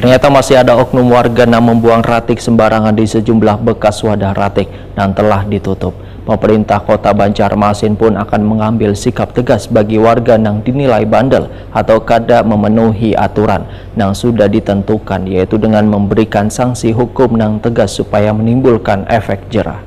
Ternyata masih ada oknum warga yang membuang ratik sembarangan di sejumlah bekas wadah ratik dan telah ditutup. Pemerintah Kota Banjarmasin pun akan mengambil sikap tegas bagi warga yang dinilai bandel atau kada memenuhi aturan yang sudah ditentukan, yaitu dengan memberikan sanksi hukum yang tegas supaya menimbulkan efek jera.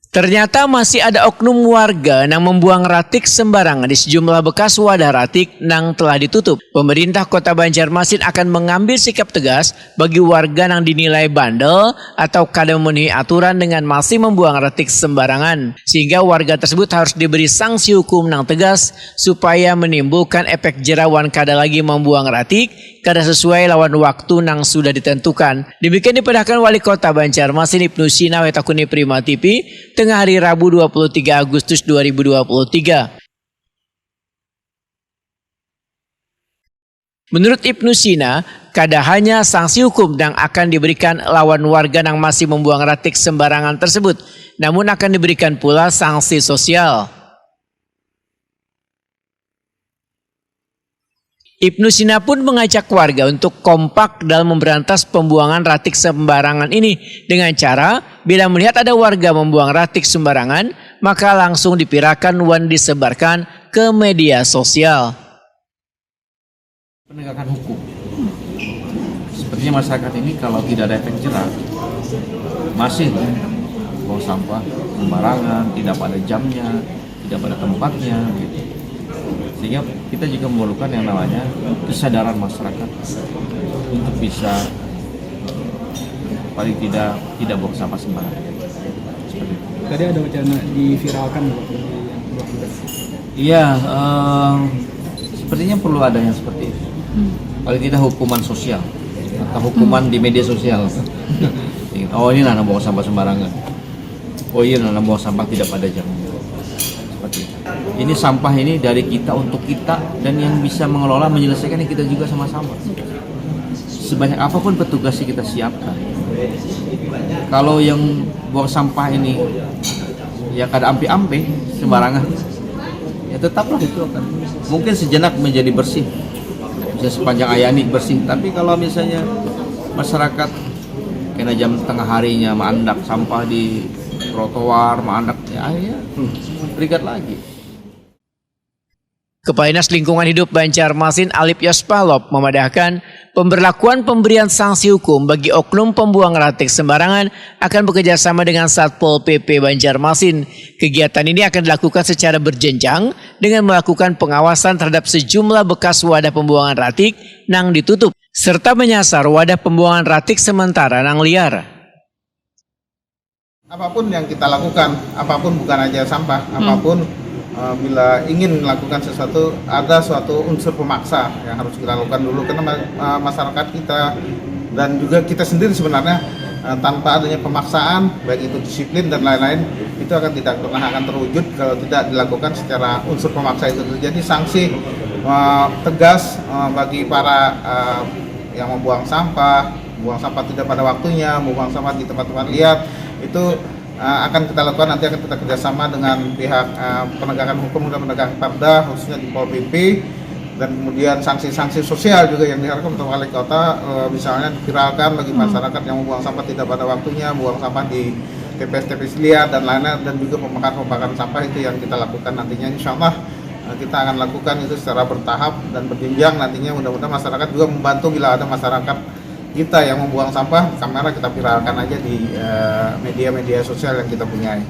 Ternyata masih ada oknum warga yang membuang ratik sembarangan di sejumlah bekas wadah ratik yang telah ditutup. Pemerintah Kota Banjarmasin akan mengambil sikap tegas bagi warga yang dinilai bandel atau kada memenuhi aturan dengan masih membuang ratik sembarangan. Sehingga warga tersebut harus diberi sanksi hukum yang tegas supaya menimbulkan efek jerawan kada lagi membuang ratik kada sesuai lawan waktu yang sudah ditentukan. Demikian dipadahkan Wali Kota Banjarmasin Ibnu Sina wetakuni Prima TV tengah hari Rabu 23 Agustus 2023. Menurut Ibnu Sina, kada hanya sanksi hukum yang akan diberikan lawan warga yang masih membuang ratik sembarangan tersebut, namun akan diberikan pula sanksi sosial. Ibnu Sina pun mengajak warga untuk kompak dalam memberantas pembuangan ratik sembarangan ini dengan cara bila melihat ada warga membuang ratik sembarangan maka langsung dipirakan dan disebarkan ke media sosial. Penegakan hukum. Sepertinya masyarakat ini kalau tidak ada efek jerah masih buang sampah sembarangan, tidak pada jamnya, tidak pada tempatnya gitu. Sehingga kita juga memerlukan yang namanya kesadaran masyarakat untuk bisa paling tidak buang sampah sembarangan. Tadi ada wacana diviralkan. Iya, sepertinya perlu ada yang seperti itu. Paling tidak hukuman sosial atau hukuman di media sosial. Oh ini nanam buang sampah sembarangan. Oh iya nanam buang sampah tidak pada jamnya. Ini sampah ini dari kita untuk kita dan yang bisa mengelola menyelesaikan kita juga sama-sama. Sebanyak apapun petugas kita siapkan. Kalau yang buang sampah ini ya kada ampe-ampe sembarangan, ya tetaplah itu akan mungkin sejenak menjadi bersih, bisa sepanjang ayani bersih. Tapi kalau misalnya masyarakat kena jam tengah harinya mandak sampah di trotoar, mandak ya akhirnya berikat lagi. Kepala Dinas Lingkungan Hidup Banjarmasin Alip Yospalop memadahkan pemberlakuan pemberian sanksi hukum bagi oknum pembuang ratik sembarangan akan bekerjasama dengan Satpol PP Banjarmasin. Kegiatan ini akan dilakukan secara berjenjang dengan melakukan pengawasan terhadap sejumlah bekas wadah pembuangan ratik yang ditutup serta menyasar wadah pembuangan ratik sementara yang liar. Apapun yang kita lakukan, apapun bukan aja sampah, apapun bila ingin melakukan sesuatu ada suatu unsur pemaksa yang harus kita lakukan dulu karena masyarakat kita dan juga kita sendiri sebenarnya tanpa adanya pemaksaan baik itu disiplin dan lain-lain itu tidak pernah akan terwujud kalau tidak dilakukan secara unsur pemaksa itu. Jadi sanksi tegas bagi para yang membuang sampah tidak pada waktunya, membuang sampah di tempat-tempat liar itu akan kita lakukan, nanti akan kita kerjasama dengan pihak penegakan hukum dan penegakan perda khususnya di Pol PP dan kemudian sanksi-sanksi sosial juga yang diharapkan untuk wali kota misalnya diviralkan bagi masyarakat yang membuang sampah tidak pada waktunya, buang sampah di TPS-TPS liar dan lainnya dan juga pembakaran sampah itu yang kita lakukan nantinya insya Allah kita akan lakukan itu secara bertahap dan berjenjang nantinya mudah-mudahan masyarakat juga membantu bila ada masyarakat kita yang membuang sampah, kamera kita viralkan aja di media-media sosial yang kita punyai.